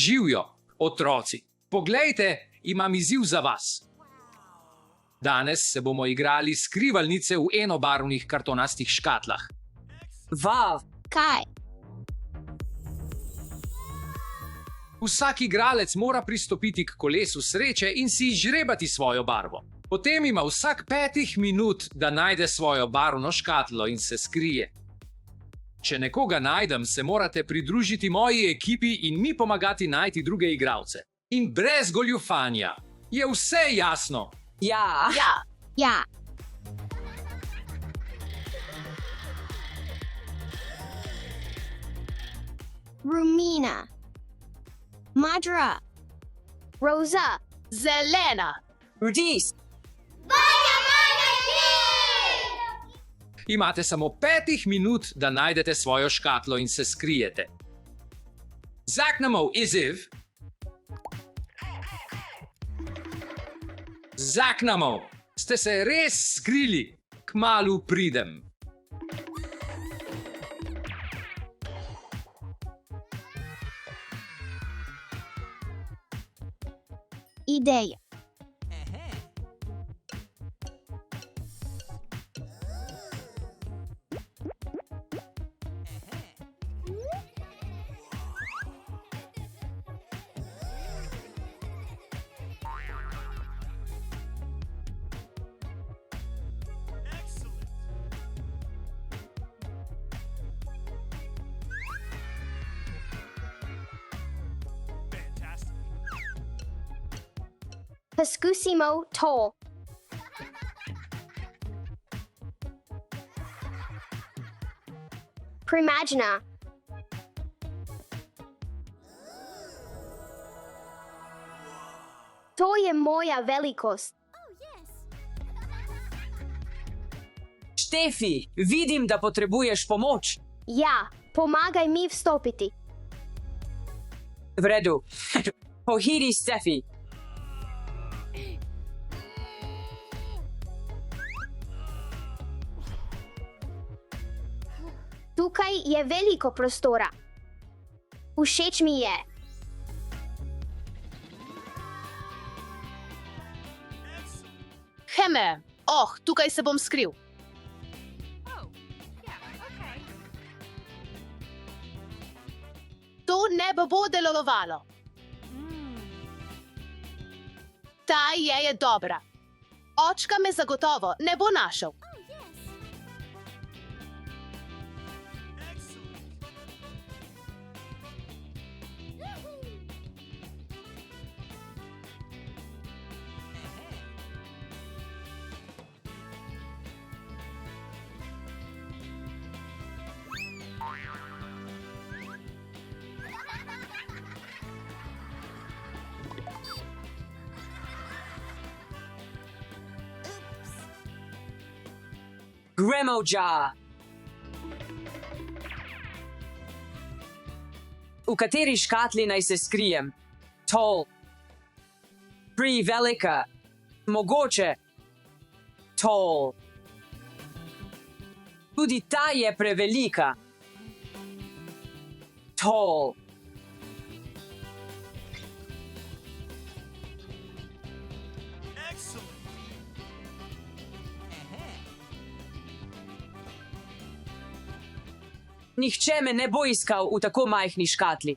Živjo, otroci. Poglejte, imam izziv za vas. Danes se bomo igrali skrivalnice v enobarvnih kartonastih škatlah. Vav, Kaj? Vsak igralec mora pristopiti k kolesu sreče in si izžrebati svojo barvo. Potem ima vsak 5 minut, da najde svojo barvno škatlo in se skrije. Če nekoga najdem, se morate pridružiti moji ekipi in mi pomagati najti druge igralce. In brez goljufanja. Je vse jasno? ja. Ja. Ja. Rumina. Madra. Rosa. Zelena. Rudis, Imate samo 5 minut, da najdete svojo škatlo in se skrijete. Zaknemo izziv. Zaknemo. Ste se res skrili? Kmalu pridem. Ideja. Pescusimo to. Primagina. To je moja velikost. Štefi, vidim, da potrebuješ pomoč. Ja, pomagaj mi vstopiti. V redu. Pohidi, Stefi. Tukaj je veliko prostora. Všeč mi je. Heme. Oh, tukaj se bom skril. To ne bo delovalo. Ta je dobra. Očka me zagotovo ne bo našel. Gremoja. V kateri škatli naj se skrijem? Tol. Prevelika. Mogoče. Tol. Tudi ta je prevelika. Tol. Nihče me ne bo iskal v tako majhni škatli.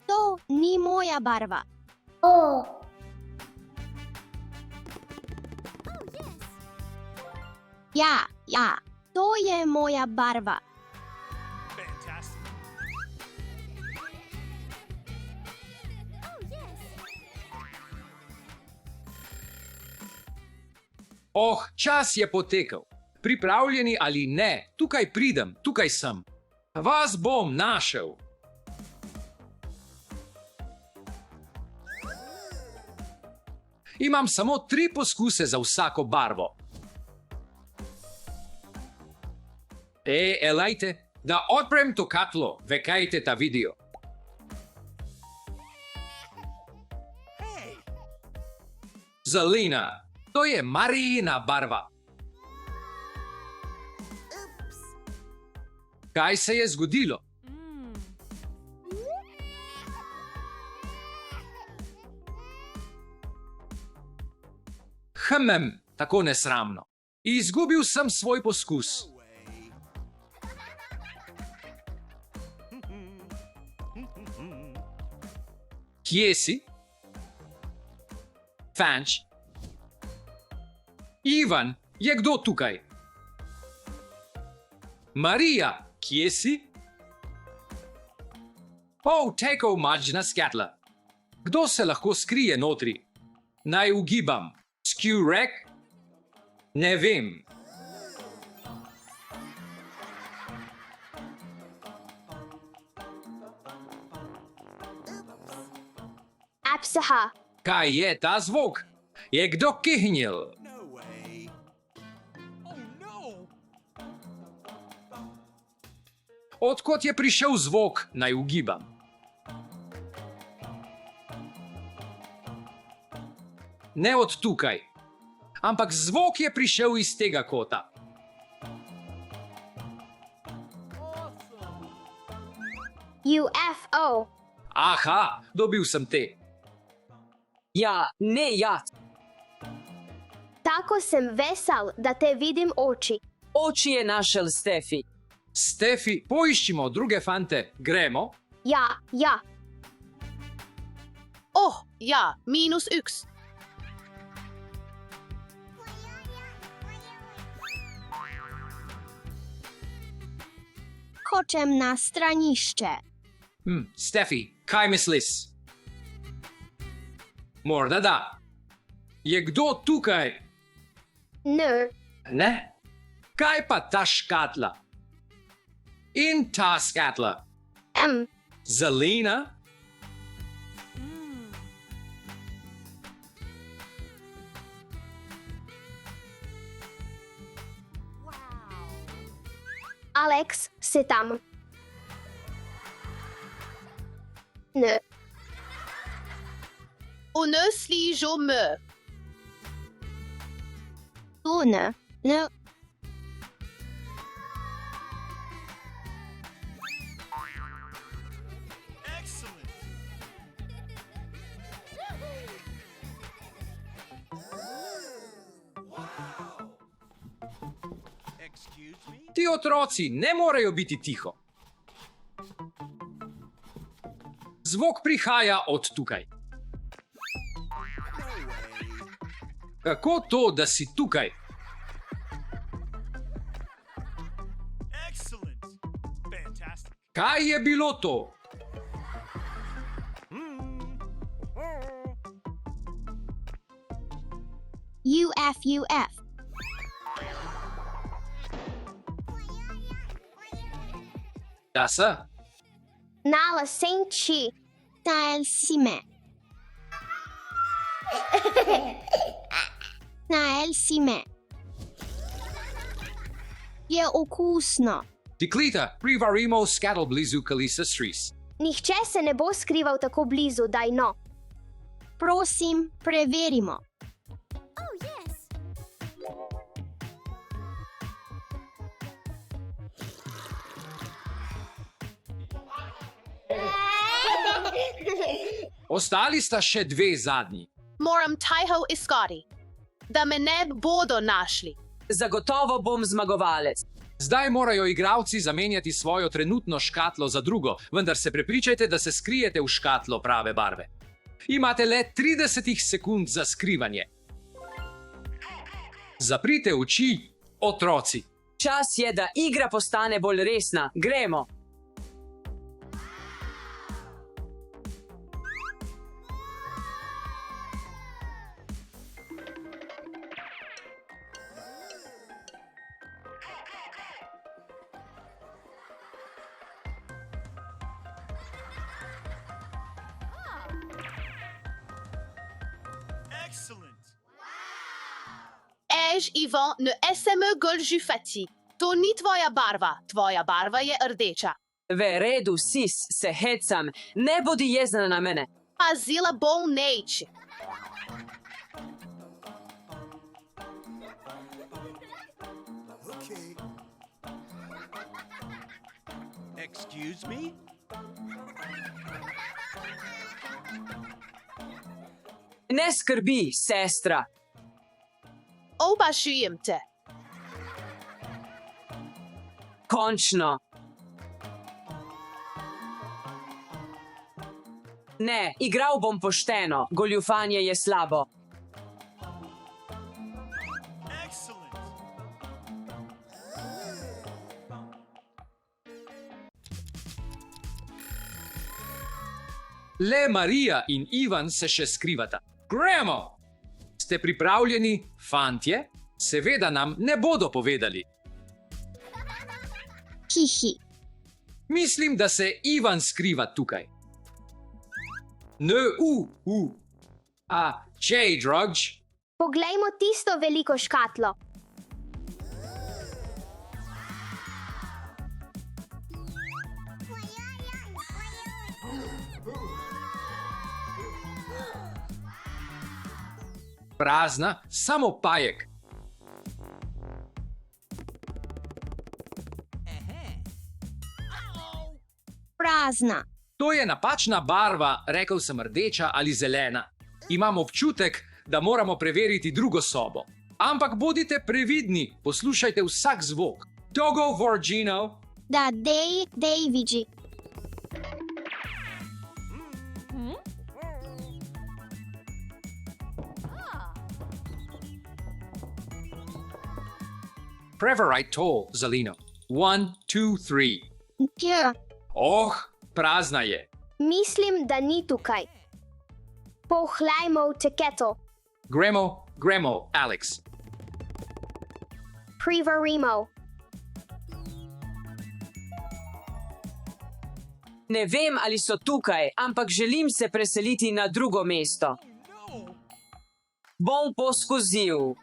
To ni moja barva. Ja, to je moja barva. Oh, čas je potekel. Pripravljeni ali ne, tukaj pridem, tukaj sem. Vas bom našel. Imam samo 3 poskuse za vsako barvo. Elajte, da odprem to katlo, vekajte ta video. Zelena, to je Marijina barva. Kaj se je zgodilo? Tako nesramno. Izgubil sem svoj poskus. Kje si? Fanč? Ivan, je kdo tukaj? Marija, kje si? Tekov mačna skatla. Kdo se lahko skrije notri? Naj ugibam. Skurek? Ne vem. Apsaha. Kaj je ta zvok? Je kdo kihnil? Odkot je prišel zvok, naj ugibam. Ne od tukaj, ampak zvok je prišel iz tega kota. UFO. Aha, dobil sem te. Ja, ne jaz. Tako sem vesel, da te vidim oči. Oči je našel Stefi. Stefi, poiščimo druge fante. Gremo? Ja, ja. Oh, ja, -X. Hočem na stranišče. Stefi, kaj misliš? Morda da. Je kdo tukaj? Ne? Kaj pa ta škatla? In ta skatla? Zelena? Alex, si tam. Ne. Sližo me. Tu ne. Ne. Ti otroci ne morejo biti tiho. Zvok prihaja od tukaj. Kako to, da si tukaj? Kaj je bilo to? UFUF. Da se? Nala senči. Najel si me. Najel si me. Je okusno. Dekleta, privarimo skatl blizu Kalisa Street. Nihče se ne bo skrival tako blizu, daj no. Prosim, preverimo. Ostali sta še dve zadnji. Moram Tajho iskati, da me ne bodo našli. Zagotovo bom zmagovalec. Zdaj morajo igralci zamenjati svojo trenutno škatlo za drugo, vendar se prepričajte, da se skrijete v škatlo prave barve. Imate le 30 sekund za skrivanje. Zaprite oči, otroci. Čas je, da igra postane bolj resna. Gremo. Ivan, ne SM Goljufati. To ni tvoja barva je rdeča. V redu, sis, se hecam, ne bodi jezna na mene. Pazila bom neč. Excuse me? Ne skrbi, sestra. Obašujem te. Končno. Ne, igral bom pošteno, goljufanje je slabo. Excellent. Le Marija in Ivan se še skrivata. Gremo! Ste pripravljeni, fantje? Seveda nam ne bodo povedali. Hihi. Mislim, da se Ivan skriva tukaj. A, čej, drugič? Poglejmo tisto veliko škatlo. Prazna, samo pajek. Prazna. To je napačna barva, rekel sem rdeča ali zelena. Imam občutek, da moramo preveriti drugo sobo. Ampak bodite previdni, poslušajte vsak zvok. Togo Vorgino. Da, dej, vidi. Preverite tall, Zalino. 1, 2, 3. Kje? Oh, prazna je. Mislim, da ni tukaj. Pohlajmo v teketo. Gremo, Alex. Preverimo. Ne vem, ali so tukaj, ampak želim se preseliti na drugo mesto. Bom poskusil.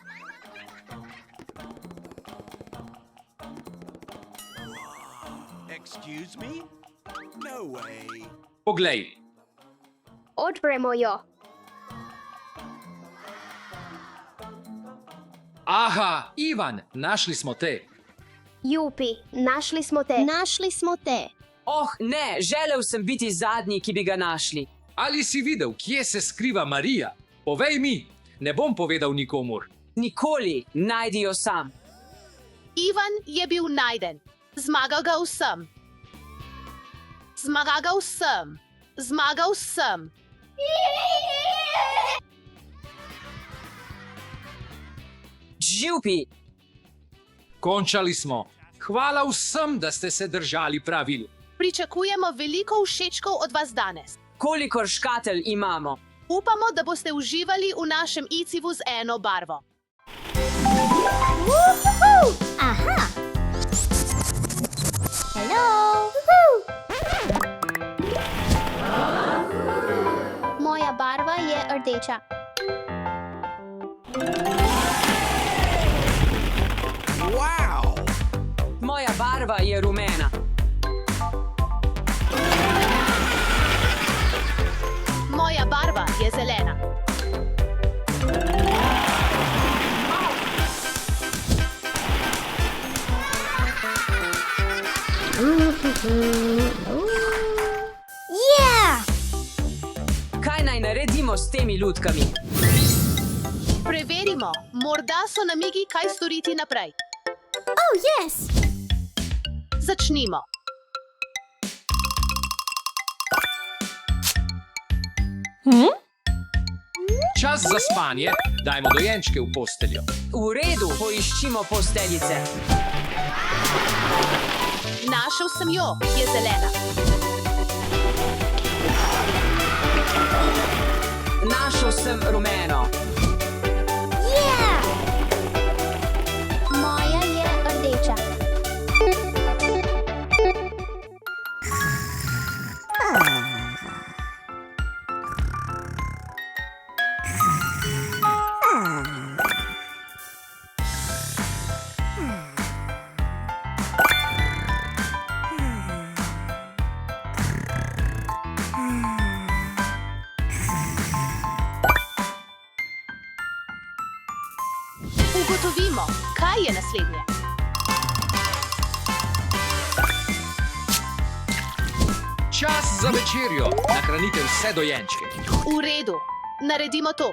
Excuse me? No way. Poglej, Odpremo jo. aha, Ivan, našli smo te. Jupi, našli smo te. Našli smo te. Oh, ne, želel sem biti zadnji, ki bi ga našli. Ali si videl, kje se skriva Marija? Povej mi, ne bom povedal nikomur. Nikoli, najdi jo sam. Ivan je bil najden. Zmagal ga vsem. Zmagal sem. Zmagal sem. Živpi, Končali smo. Hvala vsem, da ste se držali pravil. Pričakujemo veliko všečkov od vas danes. kolikor škatelj imamo. Upamo, da boste uživali v našem ICIV-u z eno barvo. Aha. Hello. Moja barva je rdeča. Wow! Moja barva je rumena. Moja barva je zelena. Yeah! Kaj naj naredimo s temi lutkami? Preverimo, morda so namigi, kaj storiti naprej. Oh, yes! Začnimo. Čas za spanje, dajmo dojenčke v posteljo. V redu, poiščimo posteljice. Našel sem jo, je zelena. Našel sem rumeno. Yeah! Moja je rdeča. Ugotovimo, kaj je naslednje. Čas za večerjo. Nahranite vse dojenčke. V redu, naredimo to.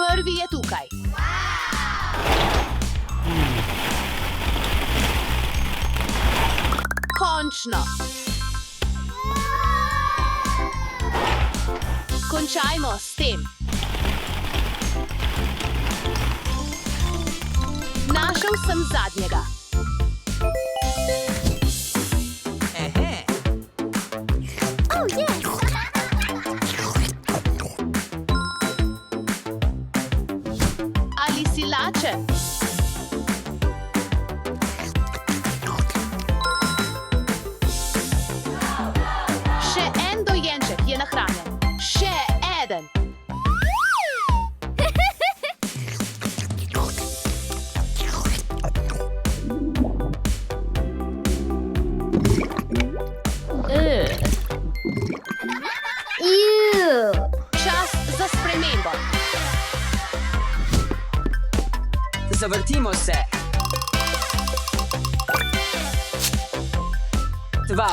Prvi je tukaj. Končno. Končajmo s tem. Našel sem zadnjega. Oh, yes! Ali si lačen? Še en dojenček je nahranjen. Še eden. Ew. Čas za spremembo. Zavrtimo se. 2.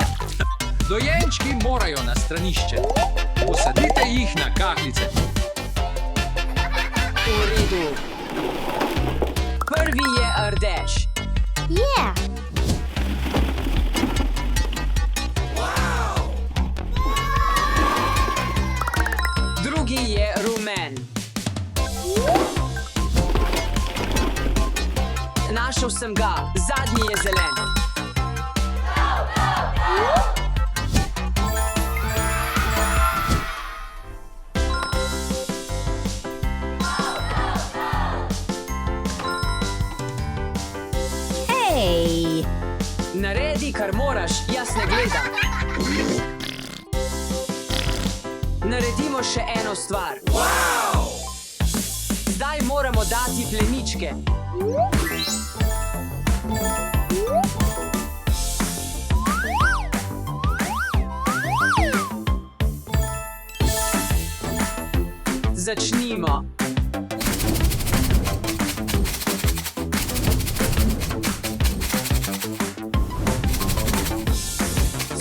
Dojenčki morajo na stranišče. Posadite jih na kahljice. V redu. Prvi je rdeč. Yeah! Drugi je rumen. Našel sem ga. Zadnji je zelen. Hey! Naredi, kar moraš, jaz ne gledam. Naredimo še eno stvar. Zdaj moramo dati pleničke. Začnimo.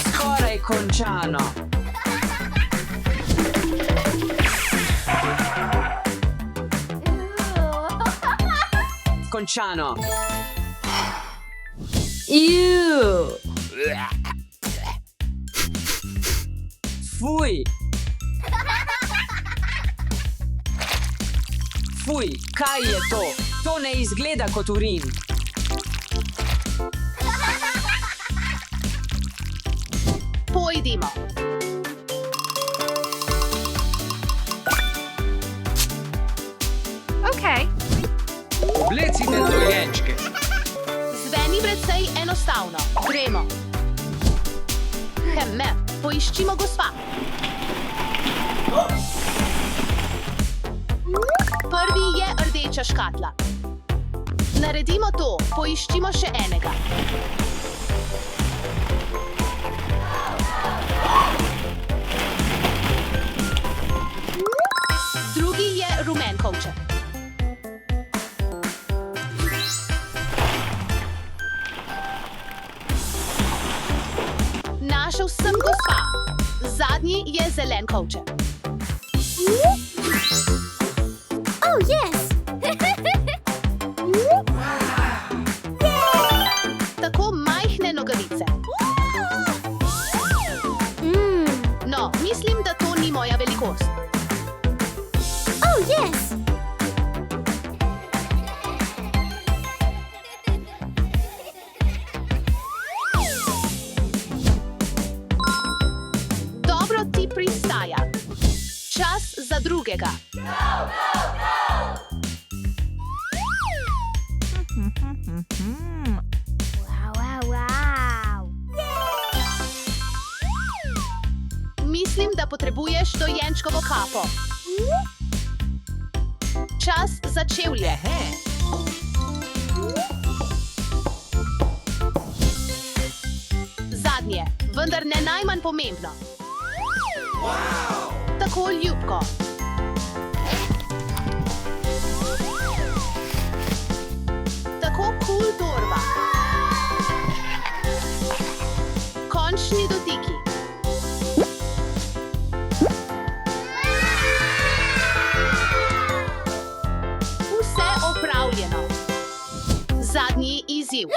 Skoraj končano. Končano. Ew! Fuj. Fuj, kaj je to? To ne izgleda kot urin. Pojdimo. Okay. Oblecite dojenčke. Zveni precej enostavno. Gremo. Poiščimo gospa. Prvi je rdeča škatla. Naredimo to. Poiščimo še enega. Drugi je rumen kovček. Našel sem gospa. Zadnji je zelen kovček. Oh, yes! Tako majhne nogavice. No, mislim, da to ni moja velikost. Oh, yes! Dobro ti pristaja. Čas za drugega. Wow, wow, wow! Mislim, da potrebuješ dojenčkovo kapo. Čas za čevlje. Zadnje, vendar ne najmanj pomembno. Tako ljubko. Tako cool torba. Končni dotiki. Vse opravljeno. Zadnji izziv.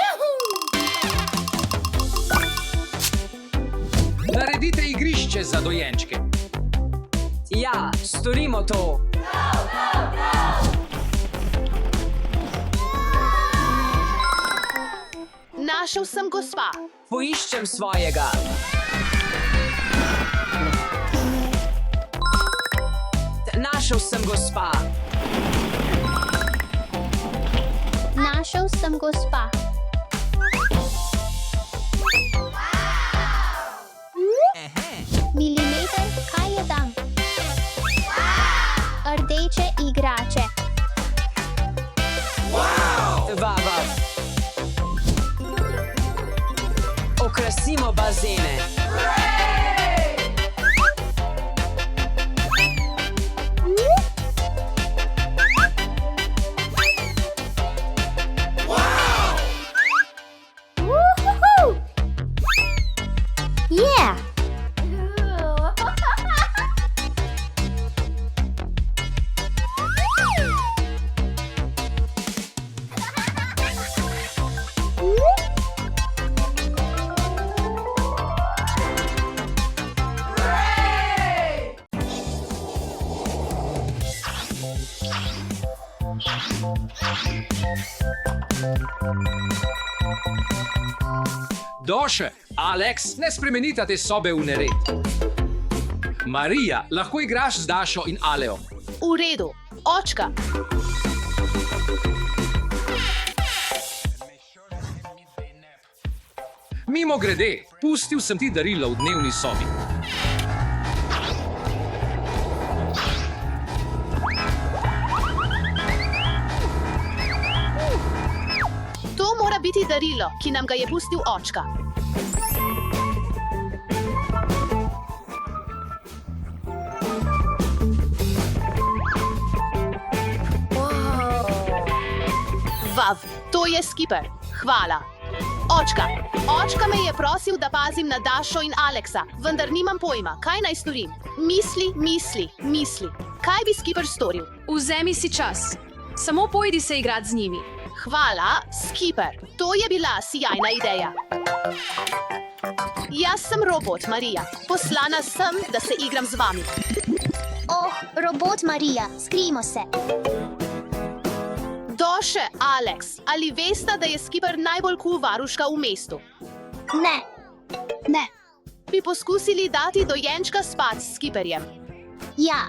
Naredite igrišče za dojenčke. Ja, storimo to. Našel sem gospa. Poiščem svojega. Našel sem gospa. Našel sem gospa. Milimeter, kaj je tam? Rdeče igrače. Vava. Okrasimo bazene. Woohoo! Yeah! Doše, Alex, ne spremenita te sobe v nered. Marija, lahko igraš z Dašo in Aleo. V redu. Očka. Mimo grede, pustil sem ti darilo v dnevni sobi. To mora biti darilo, ki nam ga je pustil očka. Vav, to je Skipper. Hvala. Očka. Očka me je prosil, da pazim na Dašo in Aleksa, vendar nimam pojma, kaj naj storim. Misli. Kaj bi Skipper storil? Vzemi si čas. Samo pojdi se igrati z njimi. Hvala, Skipper. To je bila sijajna ideja. Jaz sem robot, Marija. Poslana sem, da se igram z vami. Oh, robot Marija, skrijmo se. Doše, Alex, ali veste, da je Skipper najbolj kul varuška v mestu? Ne. Bi poskusili dati dojenčka spat s Skipperjem? Ja.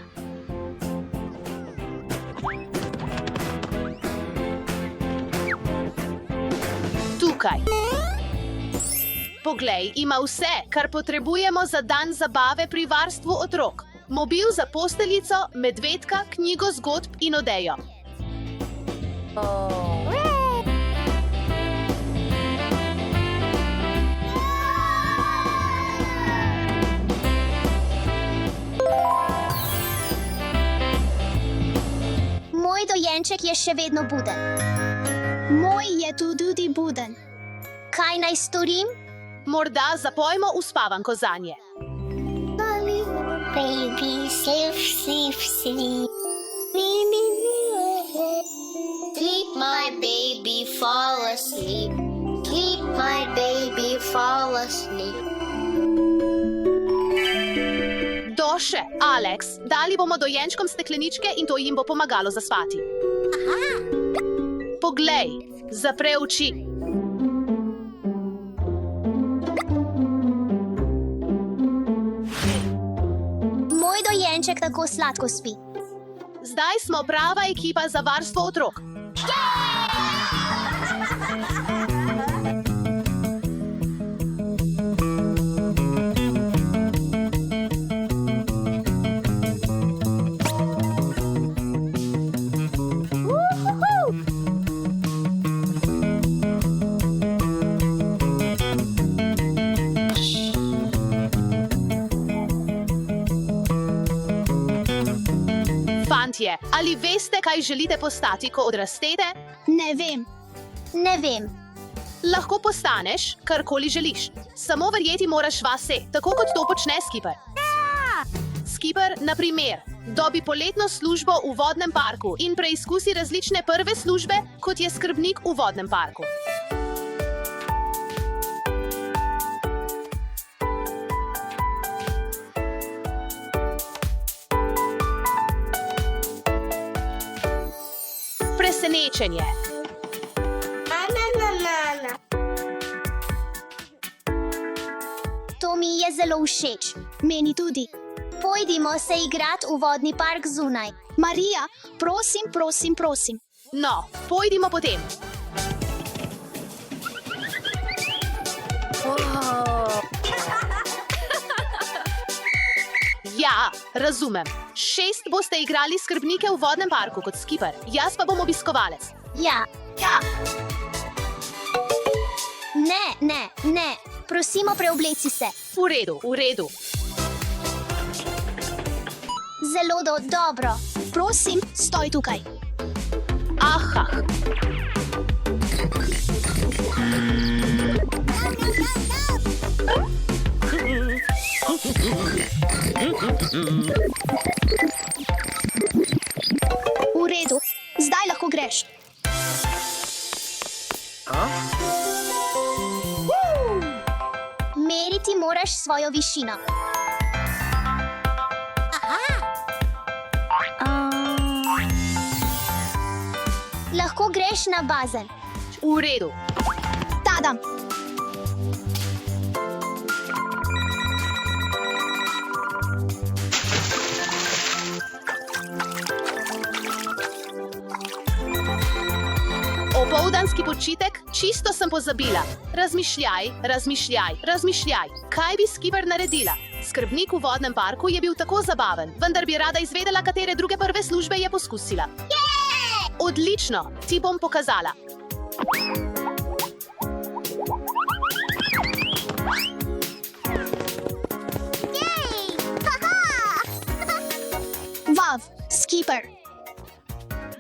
Tukaj. Poglej, ima vse, kar potrebujemo za dan zabave pri varstvu otrok. Mobil za posteljico, medvedka, knjigo zgodb in odejo. Moj dojenček je še vedno buden. Moj je tudi buden. Kaj naj storim? Morda zapojmo uspavanko zanje. Baby, sleep. Sleep, my baby, fall asleep. Sleep, my baby, fall asleep. Doše, Alex, dali bomo dojenčkom stekleničke in to jim bo pomagalo zaspati. Poglej, zapre oči. Moj dojenček tako sladko spi. Zdaj smo prava ekipa za varstvo otrok. Fantje, ali veste, kaj želite postati, ko odrastete? Ne vem. Lahko postaneš, karkoli želiš. Samo verjeti moraš vase, tako kot to počne Skipper. Skipper, na primer, dobi poletno službo v vodnem parku in preizkusi različne prve službe, kot je skrbnik v vodnem parku. Presenečenje. To mi je zelo všeč. Meni tudi. Pojdimo se igrati v vodni park zunaj. Marija, prosim, prosim, prosim. No, pojdimo potem. Ja, razumem. 6 boste igrali skrbnike v vodnem parku kot Skipper, jaz pa bom obiskovalec. Ja. Ne. Prosimo, preobleci se. V redu, v redu. Zelo dobro. Prosim, stoj tukaj. Aha. V redu. Zdaj lahko greš. Meriti moraš svojo višino. Lahko greš na bazen. V redu. Tadam. Opoldanski počitek, čisto sem pozabila. Razmišljaj. Kaj bi Skipper naredila? Skrbnik v vodnem parku je bil tako zabaven, vendar bi rada izvedela, katere druge prve službe je poskusila. Odlično, ti bom pokazala. Vav, Skipper.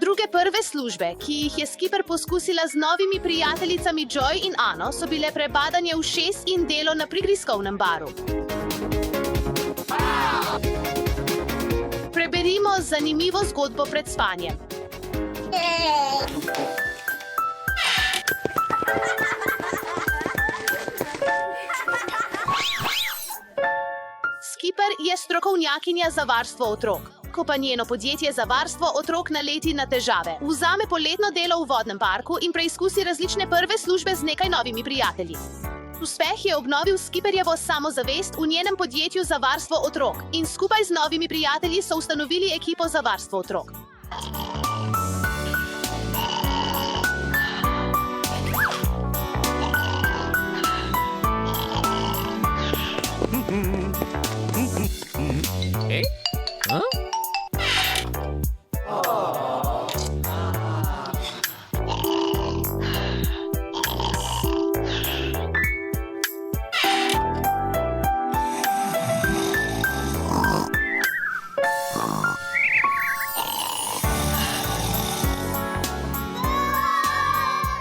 Druge prve službe, ki jih je Skipper poskusila z novimi prijateljicami Joy in Ano, so bile prebadanje ušes in delo na prigrizkovnem baru. Preberimo zanimivo zgodbo pred spanjem. Skipper je strokovnjakinja za varstvo otrok. Ko pa njeno podjetje za varstvo otrok naleti na težave, vzame poletno delo v vodnem parku in preizkusi različne prve službe z nekaj novimi prijatelji. Uspeh je obnovil Skipperjevo samozavest v njenem podjetju za varstvo otrok in skupaj z novimi prijatelji so ustanovili ekipo za varstvo otrok.